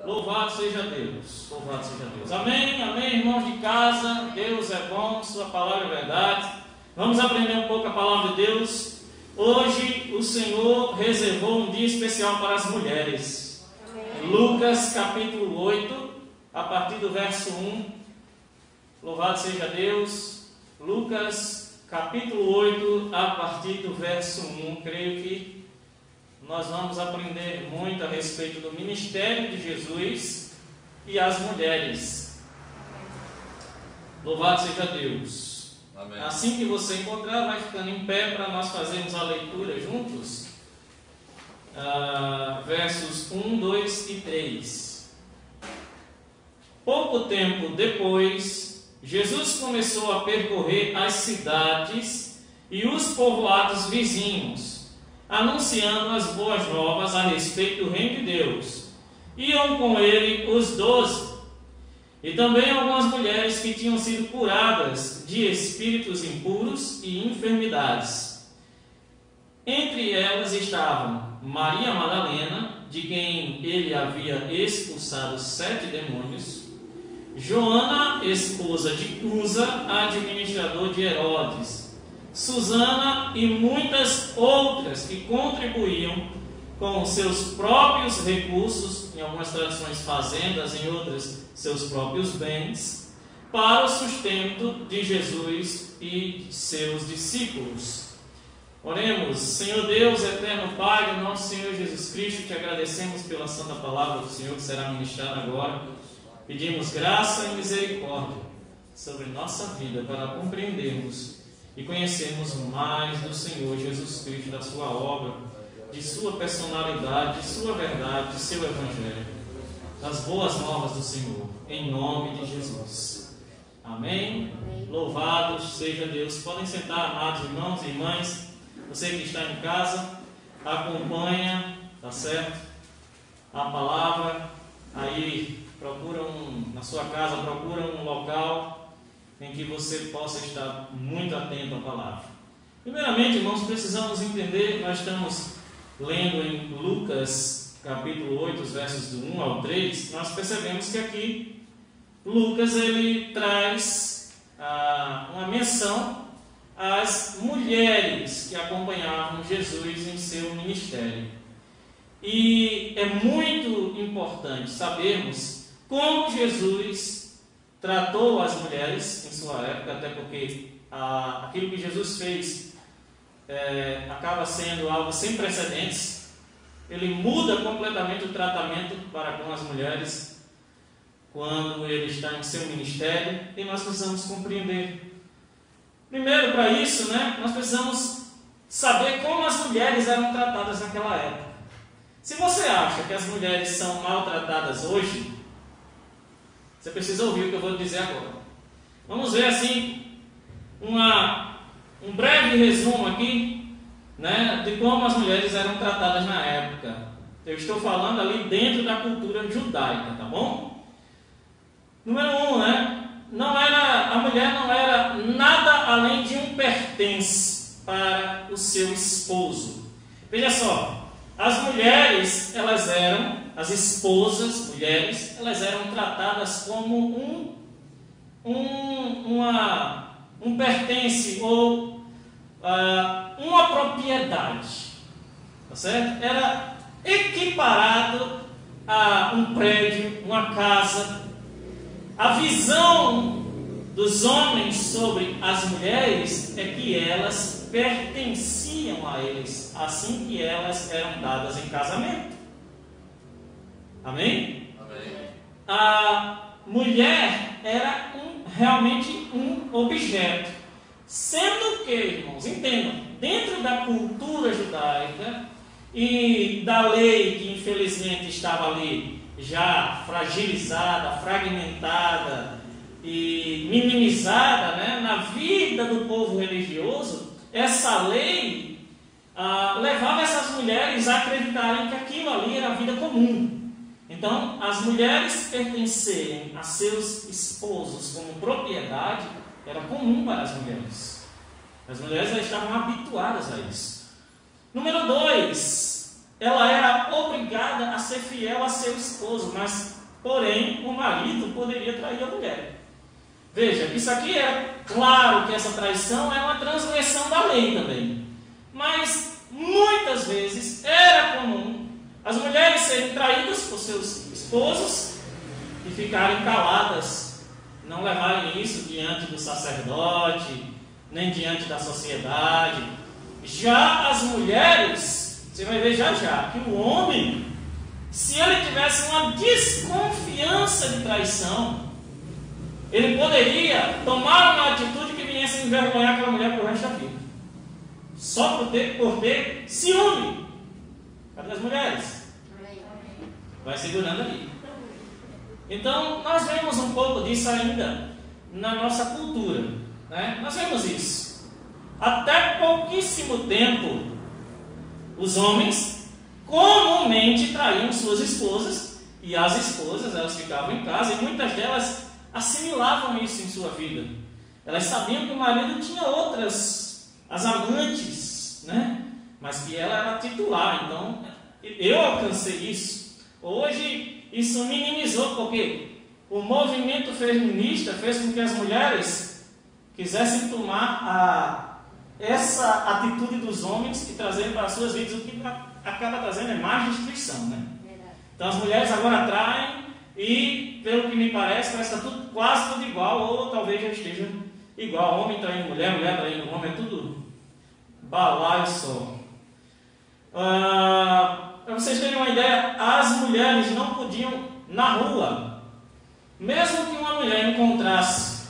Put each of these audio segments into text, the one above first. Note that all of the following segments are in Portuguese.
Louvado seja Deus. Louvado seja Deus. Amém, amém, irmãos de casa. Deus é bom, sua palavra é verdade. Vamos aprender um pouco a palavra de Deus. Hoje o Senhor reservou um dia especial para as mulheres. Amém. Lucas capítulo 8, a partir do verso 1. Louvado seja Deus. Lucas capítulo 8, a partir do verso 1. Creio que nós vamos aprender muito a respeito do ministério de Jesus e as mulheres. Louvado seja Deus. Amém. Assim que você encontrar, vai ficando em pé para nós fazermos a leitura juntos. Versos 1, 2 e 3. Pouco tempo depois, Jesus começou a percorrer as cidades e os povoados vizinhos, anunciando as boas novas a respeito do reino de Deus. Iam com ele os 12, e também algumas mulheres que tinham sido curadas de espíritos impuros e enfermidades. Entre elas estavam Maria Madalena, de quem ele havia expulsado 7 demônios, Joana, esposa de Cusa, administrador de Herodes, Susana e muitas outras que contribuíam com seus próprios recursos, em algumas traduções fazendas, em outras seus próprios bens, para o sustento de Jesus e de seus discípulos. Oremos. Senhor Deus, eterno Pai do nosso Senhor Jesus Cristo, te agradecemos pela santa palavra do Senhor que será ministrada agora. Pedimos graça e misericórdia sobre nossa vida para compreendermos e conhecermos mais do Senhor Jesus Cristo, da sua obra, de sua personalidade, de sua verdade, de seu evangelho, das boas novas do Senhor, em nome de Jesus. Amém? Louvado seja Deus. Podem sentar, amados irmãos e irmãs. Você que está em casa, acompanha, tá certo? A palavra. Aí na sua casa, procura um local em que você possa estar muito atento à palavra. Primeiramente, irmãos, precisamos entender, nós estamos lendo em Lucas capítulo 8, os versos do 1 ao 3, nós percebemos que aqui Lucas ele traz uma menção às mulheres que acompanhavam Jesus em seu ministério. E é muito importante sabermos como Jesus tratou as mulheres em sua época, até porque aquilo que Jesus fez acaba sendo algo sem precedentes. Ele muda completamente o tratamento para com as mulheres quando ele está em seu ministério, e nós precisamos compreender. Primeiro, para isso, nós precisamos saber como as mulheres eram tratadas naquela época. Se você acha que as mulheres são maltratadas hoje, você precisa ouvir o que eu vou dizer agora. Vamos ver assim um breve resumo aqui, de como as mulheres eram tratadas na época. Eu estou falando ali dentro da cultura judaica, tá bom? Número 1, a mulher não era nada além de um pertence para o seu esposo. Veja só, as mulheres, as esposas, mulheres, elas eram tratadas como um pertence ou uma propriedade, tá certo? Era equiparado a um prédio, uma casa. A visão dos homens sobre as mulheres é que elas pertenciam a eles, assim que elas eram dadas em casamento. Amém? Amém. A mulher era realmente um objeto, sendo que, irmãos, entendam, dentro da cultura judaica e da lei que infelizmente estava ali já fragilizada, fragmentada e minimizada, na vida do povo religioso, essa lei levava essas mulheres a acreditarem que aquilo ali era a vida comum. Então, as mulheres pertencerem a seus esposos como propriedade era comum para as mulheres. As mulheres já estavam habituadas a isso. Número 2, ela era obrigada a ser fiel a seu esposo, mas porém o marido poderia trair a mulher. Veja, isso aqui é claro que essa traição é uma transgressão da lei também. Mas muitas vezes era comum as mulheres serem traídas por seus esposos e ficarem caladas, não levarem isso diante do sacerdote, nem diante da sociedade. Já as mulheres, você vai ver já que o homem, se ele tivesse uma desconfiança de traição, ele poderia tomar uma atitude que viesse a envergonhar aquela mulher por resto da vida. Só por ter ciúme. Cadê as mulheres? Vai segurando ali. Então, nós vemos um pouco disso ainda na nossa cultura, né? Nós vemos isso. Até pouquíssimo tempo, os homens comumente traíam suas esposas, e as esposas, elas ficavam em casa, e muitas delas assimilavam isso em sua vida. Elas sabiam que o marido tinha outras, as amantes, né? Mas que ela era titular. Então, eu alcancei isso. Hoje, isso minimizou, porque o movimento feminista fez com que as mulheres quisessem tomar essa atitude dos homens e trazerem para as suas vidas, o que acaba trazendo é mais destruição, né? Então, as mulheres agora traem e, pelo que me parece está tudo, quase tudo igual, ou talvez já esteja igual. Homem traindo mulher, mulher traindo homem, é tudo balaio só. Para vocês terem uma ideia, as mulheres não podiam, na rua, mesmo que uma mulher encontrasse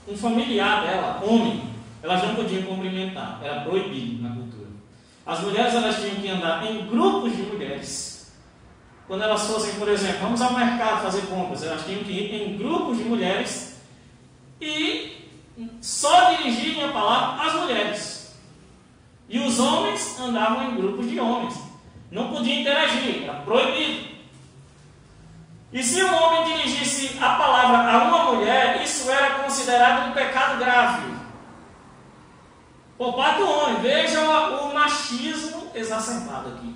um familiar dela, homem, elas não podiam cumprimentar, era proibido na cultura. As mulheres, elas tinham que andar em grupos de mulheres. Quando elas fossem, por exemplo, vamos ao mercado fazer compras, elas tinham que ir em grupos de mulheres e só dirigirem a palavra às mulheres. E os homens andavam em grupos de homens. Não podiam interagir, era proibido. E se um homem dirigisse a palavra a uma mulher, isso era considerado um pecado grave. Por parte do homem, veja o machismo exacerbado aqui.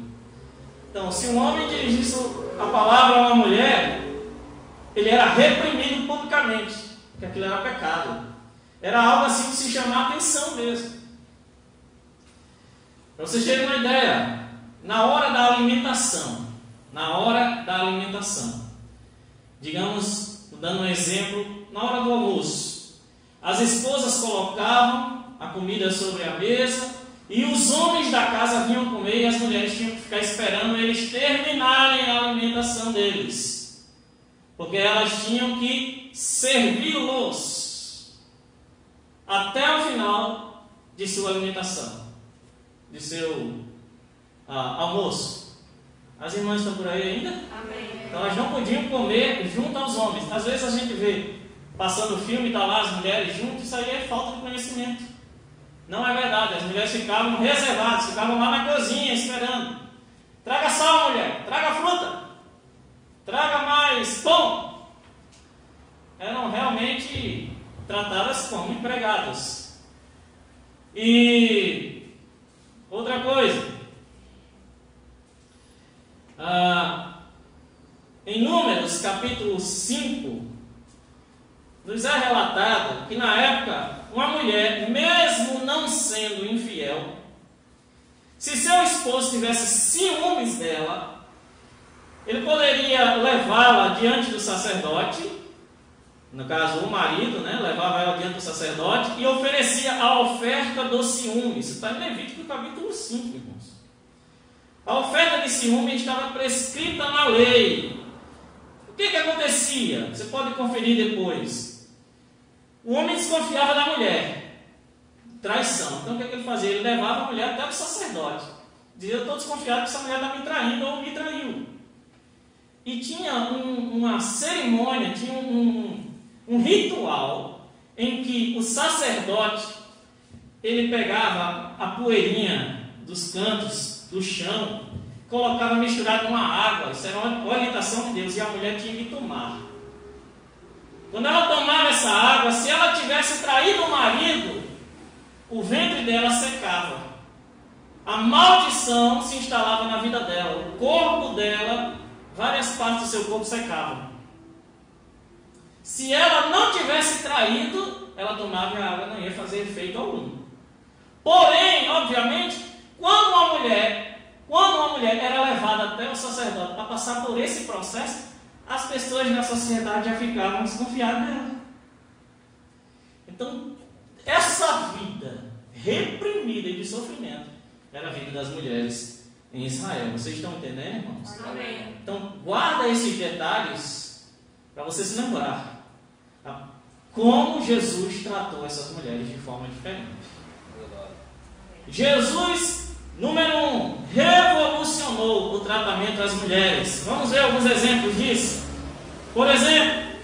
Então, se um homem dirigisse a palavra a uma mulher, ele era reprimido publicamente, porque aquilo era pecado. Era algo assim de se chamar a atenção mesmo. Para vocês terem uma ideia, na hora da alimentação, digamos, dando um exemplo, na hora do almoço, as esposas colocavam a comida sobre a mesa e os homens da casa vinham comer e as mulheres tinham que ficar esperando eles terminarem a alimentação deles, porque elas tinham que servi-los até o final de sua alimentação, de seu almoço. As irmãs estão por aí ainda? Amém. Então elas não podiam comer junto aos homens. Às vezes a gente vê passando filme e está lá as mulheres juntas, isso aí é falta de conhecimento. Não é verdade, as mulheres ficavam reservadas, ficavam lá na cozinha esperando. Traga sal, mulher, traga fruta, traga mais pão. Eram realmente tratadas como empregadas. E outra coisa, em Números capítulo 5, nos é relatado que na época uma mulher, mesmo não sendo infiel, se seu esposo tivesse ciúmes dela, ele poderia levá-la diante do sacerdote, no caso o marido, né, levava ela diante do sacerdote e oferecia a oferta do ciúme. Isso está em Levítico capítulo 5, irmãos. A oferta de ciúme estava prescrita na lei. O que acontecia? Você pode conferir depois. O homem desconfiava da mulher. Traição. Então o que ele fazia? Ele levava a mulher até o sacerdote. Dizia: eu estou desconfiado que essa mulher está me traindo ou me traiu. E tinha uma cerimônia, tinha um ritual em que o sacerdote, ele pegava a poeirinha dos cantos do chão, colocava misturado com a água. Isso era uma orientação de Deus, e a mulher tinha que tomar. Quando ela tomava essa água, se ela tivesse traído o marido, o ventre dela secava. A maldição se instalava na vida dela. O corpo dela, várias partes do seu corpo secavam. Se ela não tivesse traído, ela tomava a água, não ia fazer efeito algum. Porém, obviamente, quando uma mulher era levada até o sacerdote para passar por esse processo, as pessoas na sociedade já ficavam desconfiadas dela. Então, essa vida reprimida e de sofrimento era a vida das mulheres em Israel. Vocês estão entendendo, irmãos? Amém. Então, guarda esses detalhes para você se lembrar como Jesus tratou essas mulheres de forma diferente. Jesus, número 1, revolucionou o tratamento das mulheres. Vamos ver alguns exemplos disso. Por exemplo,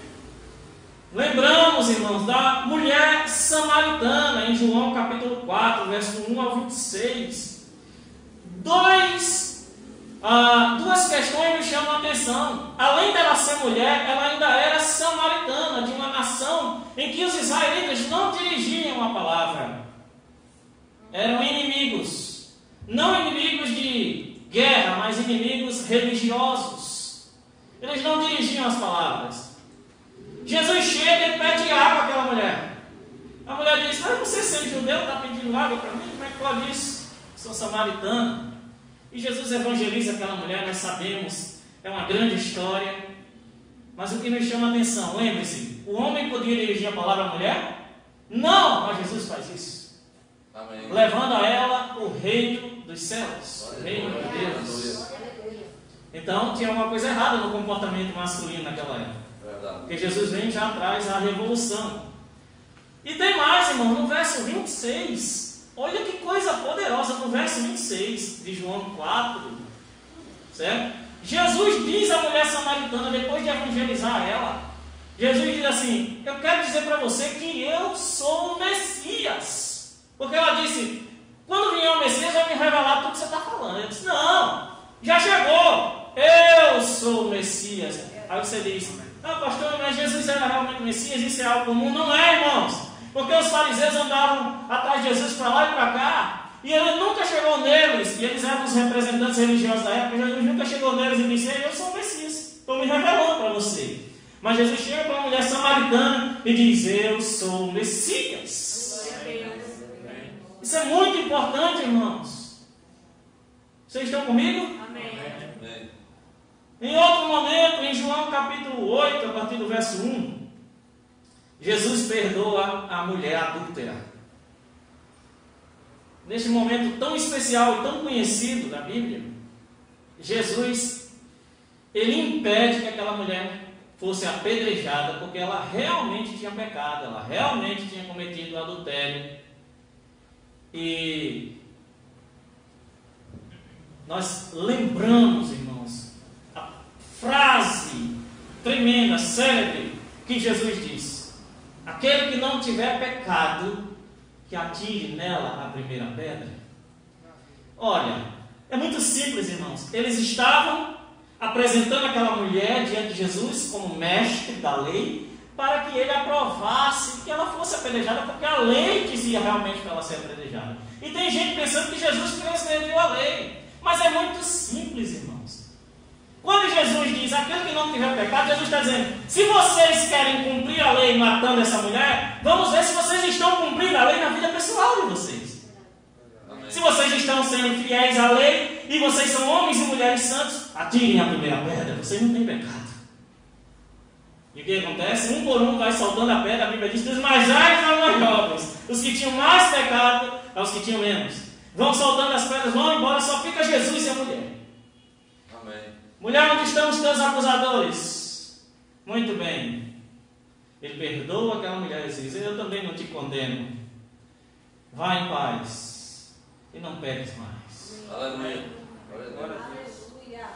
lembramos, irmãos, da mulher samaritana em João capítulo 4, verso 1 ao 26. Duas questões me chamam a atenção. Além dela ser mulher, ela ainda era samaritana, de uma nação em que os israelitas não dirigiam a palavra. Eram inimigos. Não inimigos de guerra, mas inimigos religiosos. Eles não dirigiam as palavras. Jesus chega e pede água àquela mulher. A mulher diz: mas você sendo judeu está pedindo água para mim? Como é que pode isso? Sou samaritana. E Jesus evangeliza aquela mulher, nós sabemos, é uma grande história. Mas o que nos chama a atenção, lembre-se, o homem podia dirigir a palavra à mulher? Não, mas Jesus faz isso. Amém. Levando a ela o reino dos céus, o reino de Deus. Então tinha uma coisa errada no comportamento masculino naquela época. Verdade. Porque Jesus vem já traz a revolução. E tem mais, irmão, no verso 26. Olha que coisa poderosa no verso 26 de João 4. Certo? Jesus diz à mulher samaritana, depois de evangelizar ela, Jesus diz assim: eu quero dizer para você que eu sou o Messias. Porque ela disse: quando vier o Messias vai me revelar tudo que você está falando. Ele disse: não, já chegou, eu sou o Messias. Aí você diz: ah, pastor, mas Jesus era realmente o Messias? Isso é algo comum? Não é, irmãos. Porque os fariseus andavam atrás de Jesus para lá e para cá, e ele nunca chegou neles, e eles eram os representantes religiosos da época. Jesus nunca chegou neles e disse: eu sou o Messias, estou me revelando para você. Mas Jesus chega para uma mulher samaritana e diz: eu sou o Messias. Isso é muito importante, irmãos. Vocês estão comigo? Amém. Em outro momento, em João capítulo 8, a partir do verso 1, Jesus perdoa a mulher adúltera. Neste momento tão especial e tão conhecido da Bíblia, Jesus, ele impede que aquela mulher fosse apedrejada, porque ela realmente tinha pecado, ela realmente tinha cometido adultério. E nós lembramos, irmãos, a frase tremenda, célebre, que Jesus disse: aquele que não tiver pecado, que atire nela a primeira pedra. Olha, é muito simples, irmãos. Eles estavam apresentando aquela mulher diante de Jesus como mestre da lei, para que ele aprovasse que ela fosse apedrejada, porque a lei dizia realmente para ela ser apedrejada. E tem gente pensando que Jesus transgrediu a lei. Mas é muito simples, irmãos. Quando Jesus diz: aquele que não tiver pecado, Jesus está dizendo: se vocês querem cumprir a lei matando essa mulher, vamos ver se vocês estão cumprindo a lei na vida pessoal de vocês. Amém. Se vocês estão sendo fiéis à lei e vocês são homens e mulheres santos, atirem a primeira pedra, vocês não têm pecado. E o que acontece? Um por um vai soltando a pedra. A Bíblia diz: dos mais velhos aos mais jovens, os que tinham mais pecado aos que tinham menos. Vão soltando as pedras, vão embora, só fica Jesus e a mulher. Amém. Mulher, onde estão os teus acusadores? Muito bem. Ele perdoa aquela mulher e diz: eu também não te condeno. Vá em paz e não peques mais. Aleluia.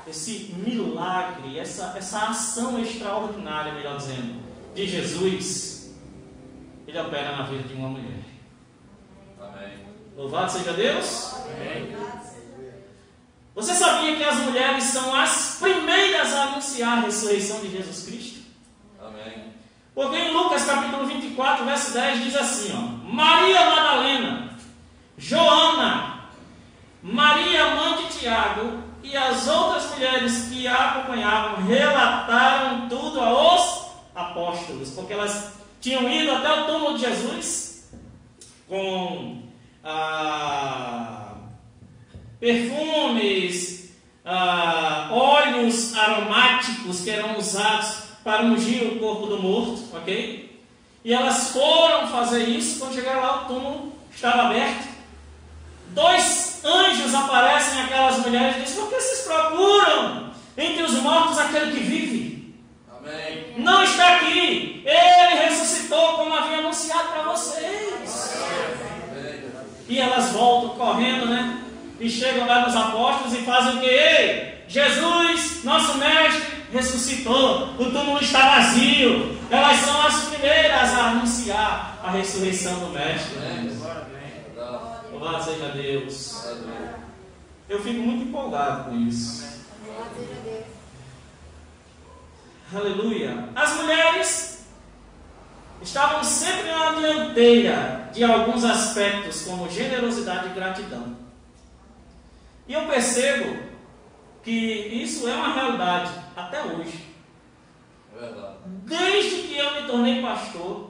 Esse milagre, essa ação extraordinária, melhor dizendo, de Jesus, ele opera na vida de uma mulher. Amém. Louvado seja Deus. Amém. Você sabia que as mulheres são as primeiras a anunciar a ressurreição de Jesus Cristo? Amém. Porque em Lucas capítulo 24, verso 10 diz assim, ó: Maria Madalena, Joana, Maria mãe de Tiago e as outras mulheres que a acompanhavam relataram tudo aos apóstolos, porque elas tinham ido até o túmulo de Jesus com perfumes, óleos aromáticos que eram usados para ungir o corpo do morto, ok? E elas foram fazer isso. Quando chegaram lá, o túmulo estava aberto. 2 anjos aparecem àquelas mulheres e dizem: por que vocês procuram entre os mortos aquele que vive? Amém. Não está aqui. Ele ressuscitou, como havia anunciado para vocês. Amém. E elas voltam correndo, né? E chegam lá nos apóstolos e fazem o que? Ei, Jesus, nosso mestre, ressuscitou. O túmulo está vazio. Elas são as primeiras a anunciar a ressurreição do mestre. Louvado seja Deus. Eu fico muito empolgado com isso. Aleluia. As mulheres estavam sempre na dianteira de alguns aspectos, como generosidade e gratidão. E eu percebo que isso é uma realidade até hoje. É verdade. Desde que eu me tornei pastor,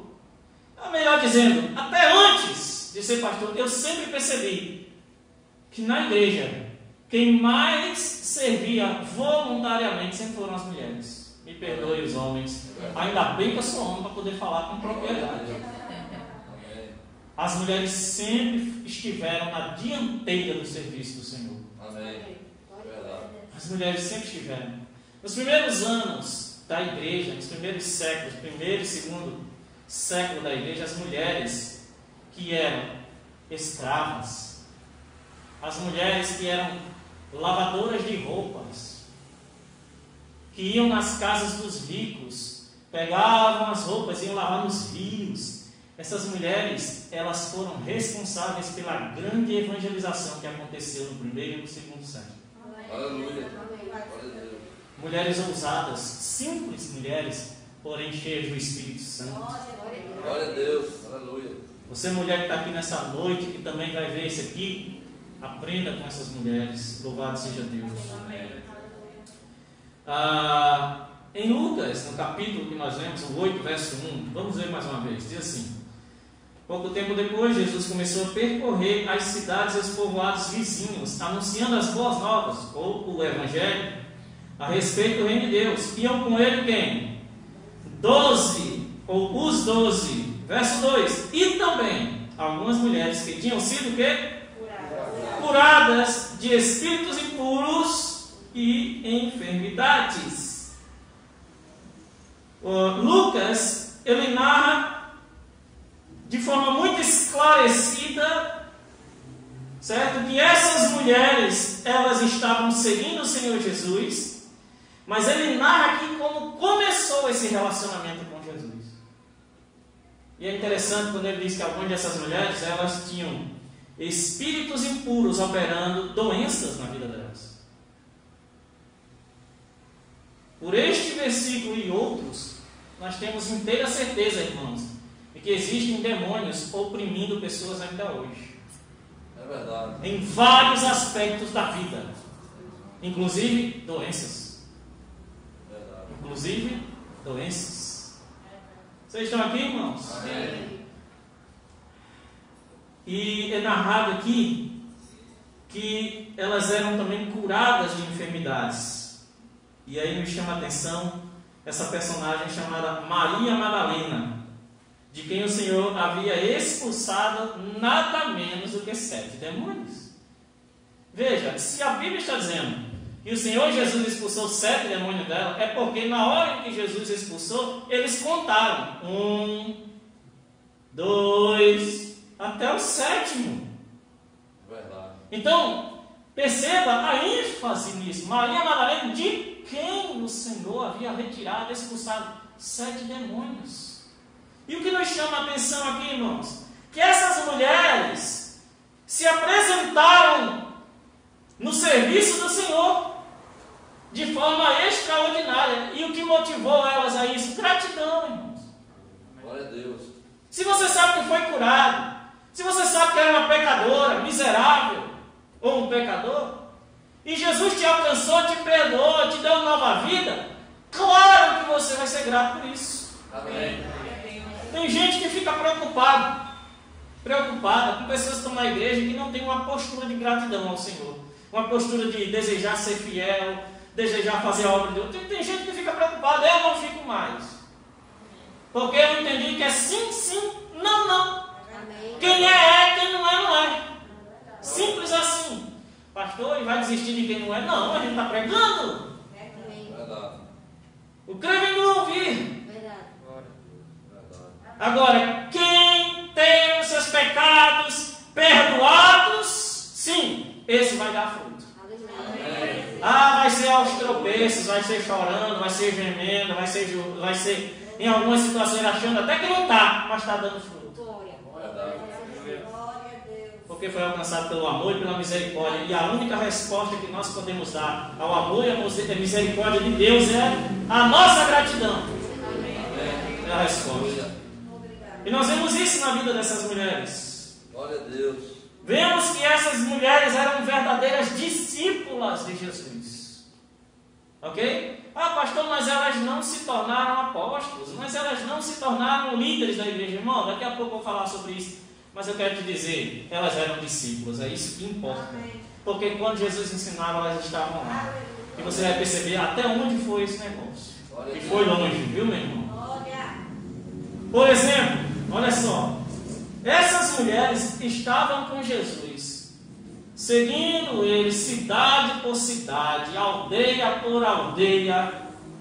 ou melhor dizendo, até antes de ser pastor, eu sempre percebi que na igreja, quem mais servia voluntariamente sempre foram as mulheres. Me perdoe os homens. Ainda bem que eu sou homem para poder falar com propriedade. As mulheres sempre estiveram na dianteira do serviço do Senhor. Amém. Verdade. As mulheres sempre estiveram. Nos primeiros anos da igreja, nos primeiros séculos, primeiro e segundo século da igreja, as mulheres que eram escravas, as mulheres que eram lavadoras de roupas, que iam nas casas dos ricos, pegavam as roupas e iam lavar nos rios. Essas mulheres, elas foram responsáveis pela grande evangelização que aconteceu no primeiro e no segundo século. Aleluia. Mulheres ousadas, simples mulheres, porém cheias do Espírito Santo. Glória a Deus. Aleluia. Você, mulher que está aqui nessa noite, que também vai ver isso aqui, aprenda com essas mulheres. Louvado seja Deus. Em Lucas, no capítulo que nós lemos, o 8, verso 1, vamos ler mais uma vez, diz assim: pouco tempo depois, Jesus começou a percorrer as cidades e os povoados vizinhos, anunciando as boas novas, ou o Evangelho, a respeito do reino de Deus. Iam com ele quem? 12, ou os 12. Verso 2. E também algumas mulheres que tinham sido o quê? Curadas de espíritos impuros e enfermidades. Lucas, ele narra de forma muito esclarecida, certo? Que essas mulheres, elas estavam seguindo o Senhor Jesus, mas ele narra aqui como começou esse relacionamento com Jesus. E é interessante quando ele diz que algumas dessas mulheres, elas tinham espíritos impuros operando doenças na vida delas. Por este versículo e outros, nós temos inteira certeza, irmãos, de que existem demônios oprimindo pessoas ainda hoje. É verdade. Em vários aspectos da vida, inclusive doenças. Verdade. Inclusive doenças. Vocês estão aqui, irmãos? Amém. E é narrado aqui que elas eram também curadas de enfermidades. E aí me chama a atenção essa personagem chamada Maria Madalena, de quem o Senhor havia expulsado nada menos do que 7 demônios. Veja, se a Bíblia está dizendo que o Senhor Jesus expulsou 7 demônios dela, é porque na hora em que Jesus expulsou, eles contaram 1, 2, até o 7º. Verdade. Então, perceba a ênfase nisso. Maria Madalena, de quem o Senhor havia retirado, expulsado 7 demônios. E o que nos chama a atenção aqui, irmãos, que essas mulheres se apresentaram no serviço do Senhor de forma extraordinária. E o que motivou elas a isso? Gratidão, irmãos. Glória a Deus. Se você sabe que foi curado, se você sabe que era uma pecadora, miserável, ou um pecador, e Jesus te alcançou, te perdoou, te deu nova vida, claro que você vai ser grato por isso. Amém. Tem gente que fica preocupada com pessoas que estão na igreja e que não tem uma postura de gratidão ao Senhor. Uma postura de desejar ser fiel, desejar fazer a obra de Deus. Tem gente que fica preocupada, eu não fico mais. Porque eu entendi que é sim, sim, não, não. Quem é, quem não é, não é. Simples assim. Pastor, e vai desistir de quem não é? Não, a gente está pregando. Verdade. O crente vem do ouvir. Verdade. Agora, quem tem os seus pecados perdoados, sim, esse vai dar fruto. Ah, vai ser aos tropeços, vai ser chorando, vai ser gemendo, vai ser em algumas situações achando até que não está, mas está dando fruto. Porque foi alcançado pelo amor e pela misericórdia. E a única resposta que nós podemos dar ao amor e à misericórdia de Deus é a nossa gratidão. É a resposta. E nós vemos isso na vida dessas mulheres. Glória a Deus. Vemos que essas mulheres eram verdadeiras discípulas de Jesus. Ok? Ah, pastor, mas elas não se tornaram apóstolos, mas elas não se tornaram líderes da igreja. Irmão, daqui a pouco eu vou falar sobre isso. Mas eu quero te dizer, elas eram discípulas, é isso que importa. Porque quando Jesus ensinava, elas estavam lá. E você vai perceber até onde foi esse negócio. E foi longe, viu, meu irmão? Por exemplo, olha só. Essas mulheres estavam com Jesus, seguindo ele cidade por cidade, aldeia por aldeia,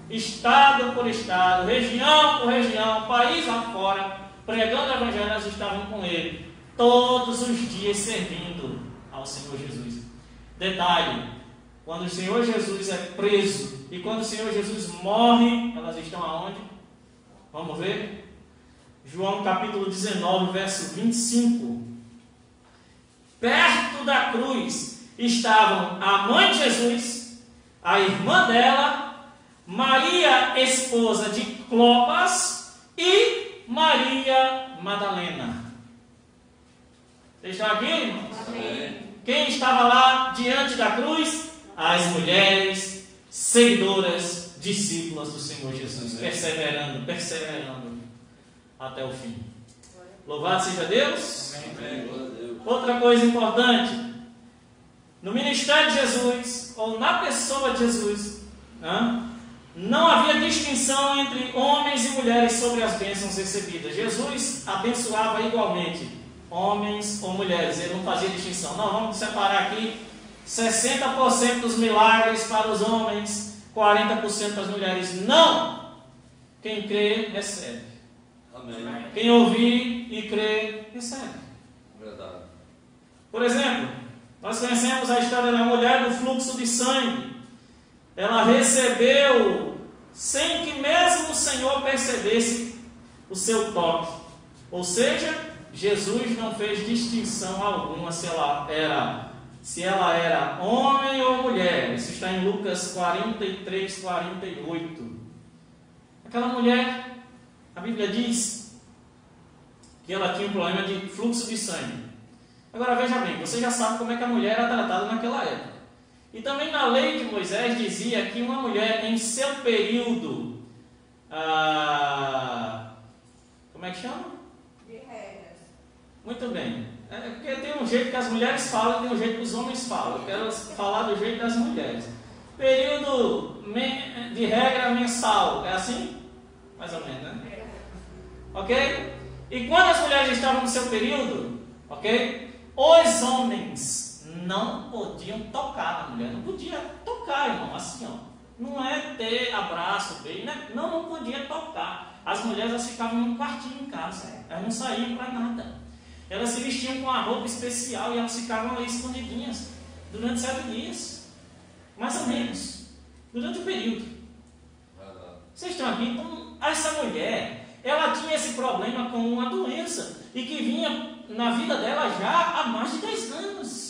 estado por estado, região por região, país afora, pregando o evangelho. Elas estavam com ele todos os dias servindo ao Senhor Jesus. Detalhe, quando o Senhor Jesus é preso e quando o Senhor Jesus morre, elas estão aonde? Vamos ver? João capítulo 19, verso 25. Perto da cruz estavam a mãe de Jesus, a irmã dela, Maria, esposa de Clopas, e Maria Madalena. Vocês estão aqui, irmãos? Amém. Quem estava lá diante da cruz? As mulheres seguidoras, discípulas do Senhor Jesus, perseverando até o fim. Louvado seja Deus. Amém. Glória a Deus. Outra coisa importante, no ministério de Jesus, ou na pessoa de Jesus, não havia distinção entre homens e mulheres sobre as bênçãos recebidas. Jesus abençoava igualmente, homens ou mulheres, ele não fazia distinção. Não, vamos separar aqui 60% dos milagres para os homens, 40% para as mulheres. Não! Quem crê, recebe. Amém. Quem ouvir e crer, recebe. Verdade. Por exemplo, nós conhecemos a história da mulher do fluxo de sangue. Ela recebeu sem que mesmo o Senhor percebesse o seu toque. Ou seja, Jesus não fez distinção alguma se ela era homem ou mulher. Isso está em Lucas 43, 48. Aquela mulher, a Bíblia diz que ela tinha um problema de fluxo de sangue. Agora veja bem, você já sabe como é que a mulher era tratada naquela época. E também na lei de Moisés dizia que uma mulher em seu período, como é que chama? De regras. Muito bem. É porque tem um jeito que as mulheres falam e tem um jeito que os homens falam. Eu quero falar do jeito das mulheres. Período de regra mensal, é assim? Mais ou menos, né? Ok? E quando as mulheres estavam no seu período, ok? Os homens não podiam tocar na mulher. Não podia tocar, irmão, assim, ó. Não é ter abraço, beijo, né? Não podia tocar. As mulheres, elas ficavam num quartinho em casa. Elas não saíam para nada. Elas se vestiam com uma roupa especial e elas ficavam ali escondidinhas durante 7 dias. Mais ou menos. Durante o período. Vocês estão aqui? Então, essa mulher, ela tinha esse problema com uma doença e que vinha na vida dela já há mais de 10 anos.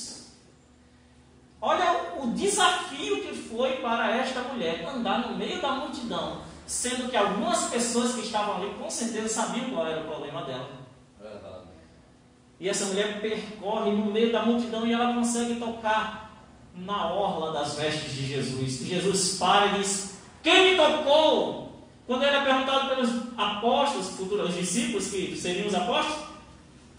Olha o desafio que foi para esta mulher andar no meio da multidão, sendo que algumas pessoas que estavam ali com certeza sabiam qual era o problema dela. Verdade. E essa mulher percorre no meio da multidão e ela consegue tocar na orla das vestes de Jesus. E Jesus para e diz: quem me tocou? Quando ele é perguntado pelos apóstolos, futuros discípulos, que seriam os apóstolos,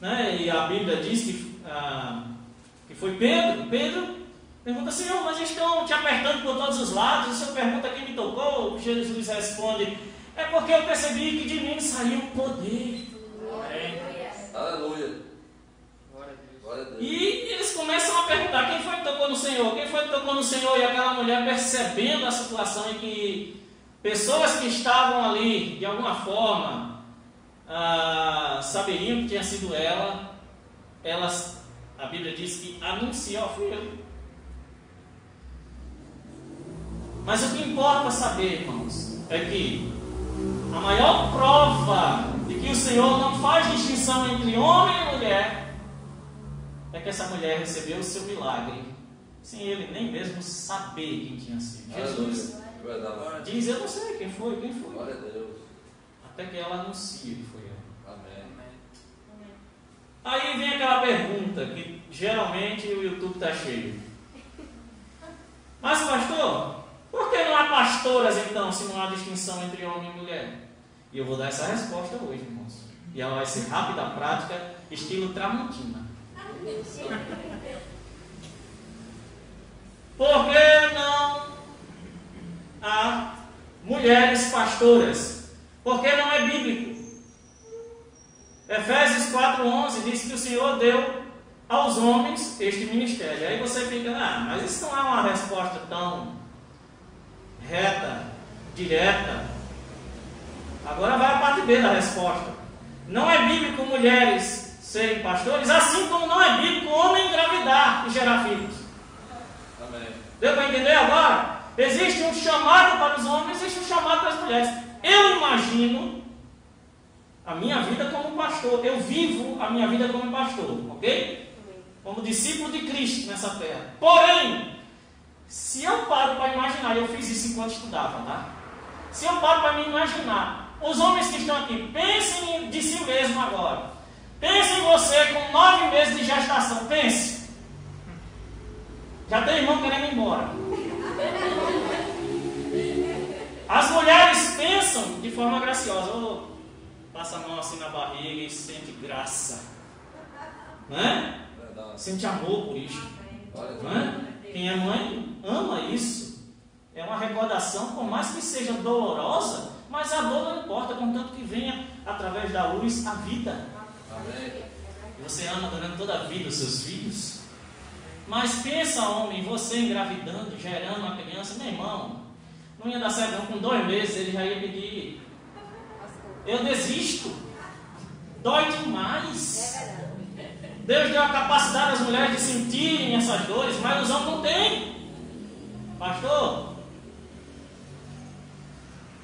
né? E a Bíblia diz que foi Pedro. Pedro pergunta: Senhor, mas estão te apertando por todos os lados. O Senhor pergunta quem me tocou. Jesus responde: é porque eu percebi que de mim saiu o poder. Aleluia. Glória a Deus. E eles começam a perguntar: quem foi que tocou no Senhor? Quem foi que tocou no Senhor? E aquela mulher, percebendo a situação em que pessoas que estavam ali, de alguma forma, saberiam que tinha sido ela, a Bíblia diz que anunciou: fui eu. Mas o que importa saber, irmãos, é que a maior prova de que o Senhor não faz distinção entre homem e mulher é que essa mulher recebeu o seu milagre sem ele nem mesmo saber quem tinha sido. Jesus diz: eu não sei quem foi. Glória a Deus. Até que ela anuncia que foi ela. Amém. Aí vem aquela pergunta que geralmente o YouTube está cheio: mas pastor, por que não há pastoras então, se não há distinção entre homem e mulher? E eu vou dar essa resposta hoje, irmãos. E ela vai ser rápida, prática, estilo Tramontina. Por que não há mulheres pastoras? Porque não é bíblico. Efésios 4:11 diz que o Senhor deu aos homens este ministério. Aí você fica: mas isso não é uma resposta tão reta, direta. Agora vai a parte B da resposta. Não é bíblico mulheres serem pastores, assim como não é bíblico homem engravidar e gerar filhos. Amém. Deu para entender agora? Existe um chamado para os homens, existe um chamado para as mulheres. Eu imagino a minha vida como pastor. Eu vivo a minha vida como pastor, ok? Como discípulo de Cristo nessa terra. Porém, se eu paro para imaginar, eu fiz isso enquanto estudava, tá? Se eu paro para me imaginar, os homens que estão aqui, pensem de si mesmo agora. Pense em você com 9 meses de gestação. Pense. Já tem irmão querendo ir embora. As mulheres pensam de forma graciosa. Passa a mão assim na barriga e sente graça. Né? Sente amor por isso. Né? Quem é mãe ama isso. É uma recordação, por mais que seja dolorosa, mas a dor não importa, contanto que venha através da luz a vida. Amém. Você ama durante toda a vida os seus filhos. Mas pensa, homem, você engravidando, gerando uma criança, meu irmão, não ia dar certo não. Com 2 meses ele já ia pedir: eu desisto. Dói demais. Deus deu a capacidade às mulheres de sentirem essas dores, mas os homens não têm. Pastor,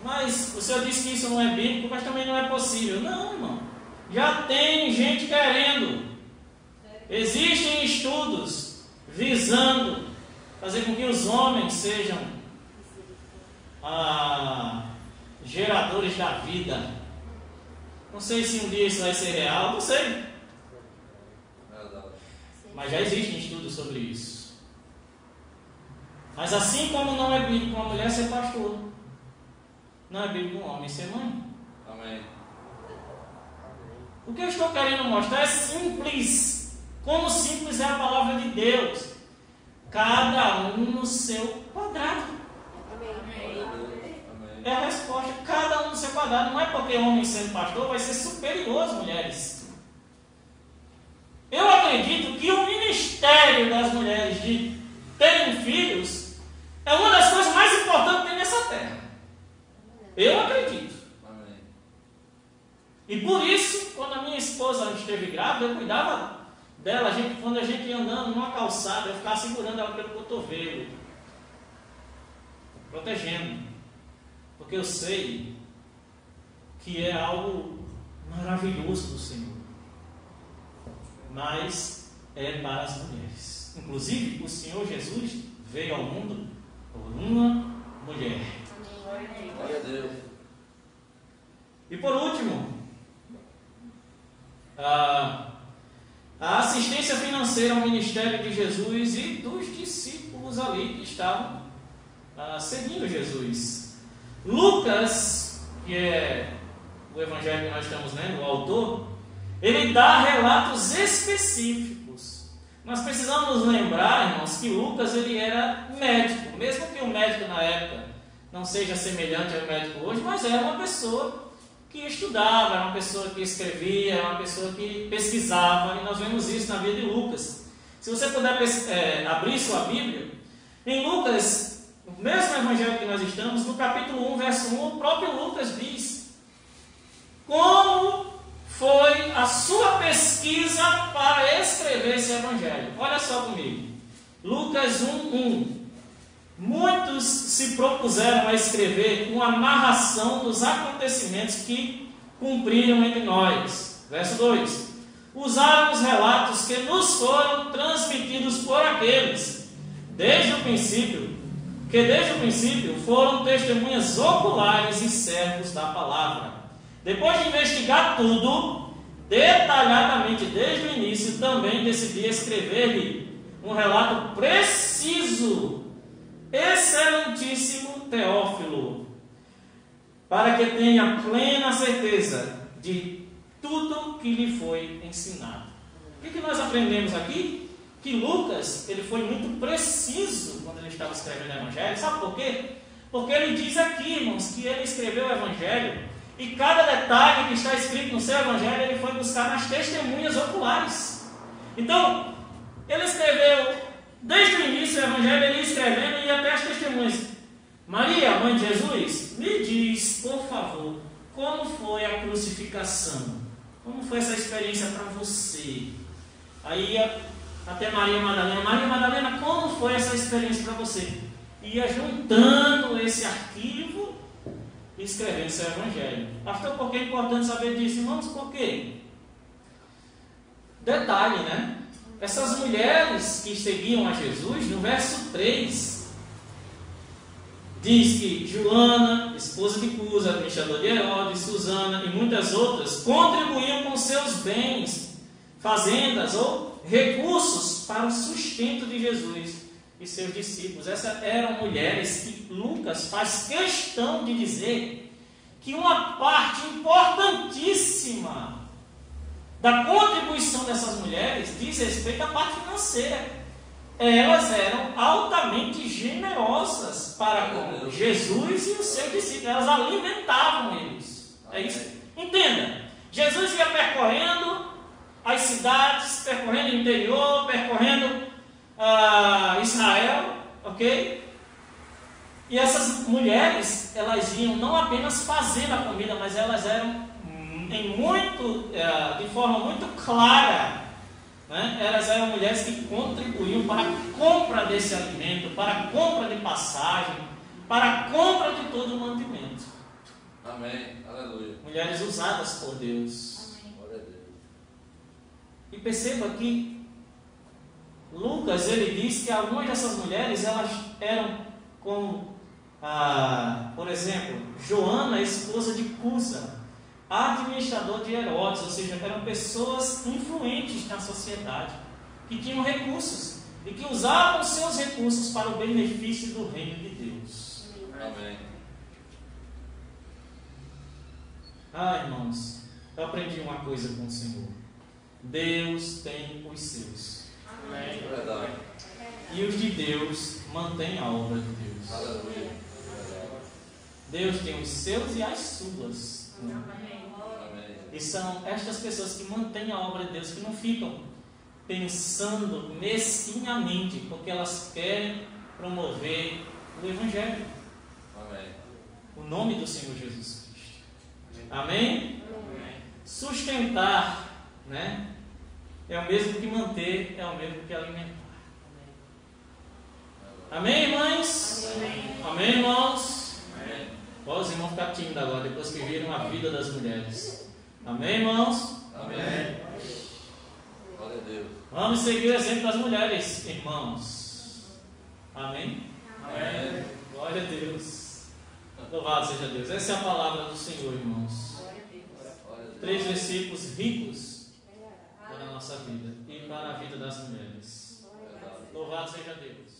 mas o senhor disse que isso não é bíblico, mas também não é possível. Não, irmão. Já tem gente querendo. Existem estudos visando fazer com que os homens sejam geradores da vida. Não sei se um dia isso vai ser real, não sei. Mas já existem estudos sobre isso. Mas assim como não é bíblico uma mulher ser pastor, não é bíblico um homem ser mãe. Amém. O que eu estou querendo mostrar é simples. Como simples é a palavra de Deus. Cada um no seu quadrado. É a resposta. Cada um no seu quadrado. Não é porque homem sendo pastor vai ser superior às mulheres. Eu acredito que o ministério das mulheres de terem filhos é uma das coisas mais importantes que tem nessa terra. Eu acredito. Amém. E por isso, quando a minha esposa esteve grávida, eu cuidava dela. Quando a gente ia andando numa calçada, eu ficava segurando ela pelo cotovelo, protegendo. Porque eu sei que é algo maravilhoso do Senhor. Mas é para as mulheres. Inclusive, o Senhor Jesus veio ao mundo por uma mulher. Glória a Deus. E por último, a assistência financeira ao ministério de Jesus e dos discípulos ali que estavam seguindo Jesus. Lucas que é o evangelho que nós estamos lendo, o autor, ele dá relatos específicos. Nós precisamos lembrar, irmãos, que Lucas ele era médico, mesmo que o médico na época não seja semelhante ao médico hoje, mas era uma pessoa que estudava, era uma pessoa que escrevia, era uma pessoa que pesquisava, e nós vemos isso na vida de Lucas. Se você puder abrir sua Bíblia, em Lucas, o mesmo evangelho que nós estamos, no capítulo 1, verso 1, o próprio Lucas diz como foi a sua pesquisa para escrever esse evangelho. Olha só comigo, Lucas 1:1. Muitos se propuseram a escrever uma narração dos acontecimentos que cumpriram entre nós. Verso 2. Usaram os relatos que nos foram transmitidos por aqueles, desde o princípio foram testemunhas oculares e servos da palavra. Depois de investigar tudo, detalhadamente desde o início, também decidi escrever-lhe um relato preciso, excelentíssimo Teófilo, para que tenha plena certeza de tudo que lhe foi ensinado. O que nós aprendemos aqui? Que Lucas ele foi muito preciso quando ele estava escrevendo o Evangelho. Sabe por quê? Porque ele diz aqui, irmãos, que ele escreveu o Evangelho e cada detalhe que está escrito no seu Evangelho ele foi buscar nas testemunhas oculares. Então, ele escreveu desde o início do Evangelho, ele ia escrevendo e ia até as testemunhas. Maria, mãe de Jesus, me diz, por favor, como foi a crucificação? Como foi essa experiência para você? Aí ia até Maria Madalena. Maria Madalena, como foi essa experiência para você? Ia juntando esse arquivo e escrevendo seu Evangelho. Pastor, por que é importante saber disso? Irmãos, por quê? Detalhe, né? Essas mulheres que seguiam a Jesus, no verso 3, diz que Joana, esposa de Cusa, administrador de Herodes, Susana e muitas outras, contribuíam com seus bens, fazendas ou recursos para o sustento de Jesus e seus discípulos. Essas eram mulheres que Lucas faz questão de dizer que uma parte importantíssima da contribuição dessas mulheres diz respeito à parte financeira. Elas eram altamente generosas para com Jesus e os seus discípulos. Elas alimentavam eles. É isso? Entenda. Jesus ia percorrendo as cidades, percorrendo o interior, percorrendo Israel, ok? E essas mulheres, elas iam não apenas fazendo a comida, mas elas eram de forma muito clara, né? Elas eram mulheres que contribuíam para a compra desse alimento, para a compra de passagem, para a compra de todo o mantimento. Amém. Aleluia. Mulheres usadas por Deus. Amém. Glória a Deus. E perceba que Lucas, ele diz que algumas dessas mulheres, elas eram como, por exemplo, Joana, esposa de Cusa, administrador de Herodes, ou seja, eram pessoas influentes na sociedade, que tinham recursos e que usavam seus recursos para o benefício do reino de Deus. Amém. Irmãos, eu aprendi uma coisa com o Senhor. Deus tem os seus. Amém. Verdade. E os de Deus mantêm a obra de Deus. Aleluia. Deus tem os seus e as suas. Amém. E são estas pessoas que mantêm a obra de Deus, que não ficam pensando mesquinhamente, porque elas querem promover o Evangelho. Amém. O nome do Senhor Jesus Cristo. Amém? Amém. Sustentar, né? É o mesmo que manter, é o mesmo que alimentar. Amém, irmãs? Amém. Amém, irmãos? Amém. Os irmãos ficar tímidos agora, depois que viram a vida das mulheres. Amém, irmãos? Amém. Glória a Deus. Vamos seguir o exemplo das mulheres, irmãos. Amém? Amém. Glória a Deus. Louvado seja Deus. Essa é a palavra do Senhor, irmãos. Glória a Deus. 3 versículos ricos para a nossa vida e para a vida das mulheres. Louvado seja Deus.